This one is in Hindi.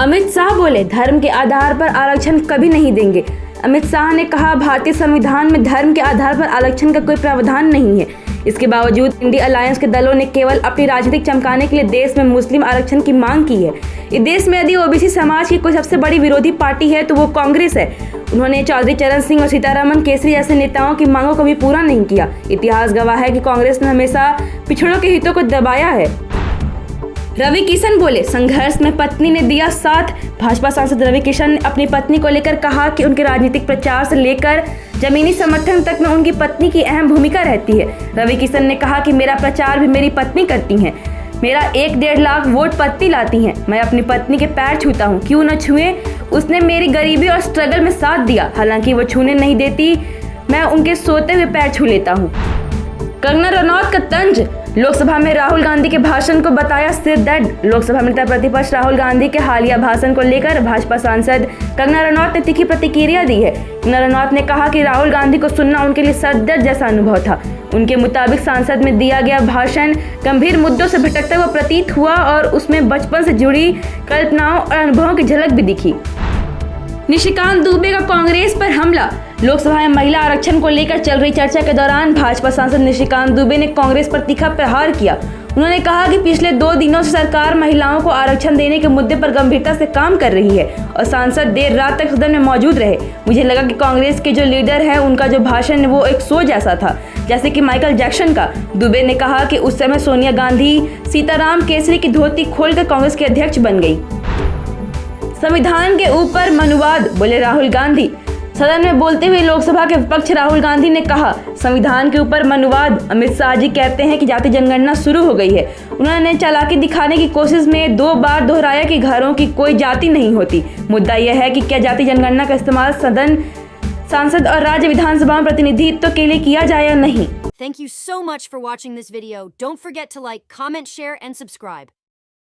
अमित शाह बोले, धर्म के आधार पर आरक्षण कभी नहीं देंगे। अमित शाह ने कहा, भारतीय संविधान में धर्म के आधार पर आरक्षण का कोई प्रावधान नहीं है। इसके बावजूद इंडिया अलायंस के दलों ने केवल अपनी राजनीतिक चमकाने के लिए देश में मुस्लिम आरक्षण की मांग की है। इस देश में यदि ओबीसी समाज की कोई सबसे बड़ी विरोधी पार्टी है तो वो कांग्रेस है। उन्होंने चौधरी चरण सिंह और सीतारमण केसरी जैसे नेताओं की मांगों को भी पूरा नहीं किया। इतिहास गवाह है कि कांग्रेस ने हमेशा पिछड़ों के हितों को दबाया है। रवि किशन बोले, संघर्ष में पत्नी ने दिया साथ। भाजपा सांसद रवि किशन ने अपनी पत्नी को लेकर कहा कि उनके राजनीतिक प्रचार से लेकर जमीनी समर्थन तक में उनकी पत्नी की अहम भूमिका रहती है। रवि किशन ने कहा कि मेरा प्रचार भी मेरी पत्नी करती हैं। मेरा 1-1.5 लाख वोट पत्नी लाती हैं। मैं अपनी पत्नी के पैर छूता हूँ, क्यों न छुए। उसने मेरी गरीबी और स्ट्रगल में साथ दिया, हालांकि वो छूने नहीं देती, मैं उनके सोते हुए पैर छू लेता हूँ। कंगना रनौत का तंज, लोकसभा में राहुल गांधी के भाषण को बताया सिर दर्द। लोकसभा में नेता प्रतिपक्ष राहुल गांधी के हालिया भाषण को लेकर भाजपा सांसद कंगना रनौत ने तीखी प्रतिक्रिया दी है। कंगना रनौत ने कहा कि राहुल गांधी को सुनना उनके लिए सर दर्द जैसा अनुभव था। उनके मुताबिक सांसद में दिया गया भाषण गंभीर मुद्दों से भटकता हुआ प्रतीत हुआ और उसमें बचपन से जुड़ी कल्पनाओं और अनुभवों की झलक भी दिखी। निशिकांत दुबे का कांग्रेस पर हमला। लोकसभा में महिला आरक्षण को लेकर चल रही चर्चा के दौरान भाजपा सांसद निशिकांत दुबे ने कांग्रेस पर तीखा प्रहार किया। उन्होंने कहा कि पिछले 2 दिनों से सरकार महिलाओं को आरक्षण देने के मुद्दे पर गंभीरता से काम कर रही है और सांसद देर रात तक सदन में मौजूद रहे। मुझे लगा कि कांग्रेस के जो लीडर है उनका जो भाषण वो एक शो जैसा था, जैसे कि माइकल जैक्सन का। दुबे ने कहा कि उस समय सोनिया गांधी सीताराम केसरी की धोती खोलकर कांग्रेस के अध्यक्ष बन गई। संविधान के ऊपर मनुवाद, बोले राहुल गांधी। सदन में बोलते हुए लोकसभा के विपक्ष राहुल गांधी ने कहा, संविधान के ऊपर मनुवाद। अमित शाह जी कहते हैं कि जाति जनगणना शुरू हो गई है। उन्होंने चालाकी दिखाने की कोशिश में 2 बार दोहराया कि घरों की कोई जाति नहीं होती। मुद्दा यह है कि क्या जाति जनगणना का इस्तेमाल सदन, सांसद और राज्य विधानसभा में प्रतिनिधित्व के लिए किया जाए या नहीं। Thank you so much for watching this video. Don't forget to like, comment, share, and subscribe.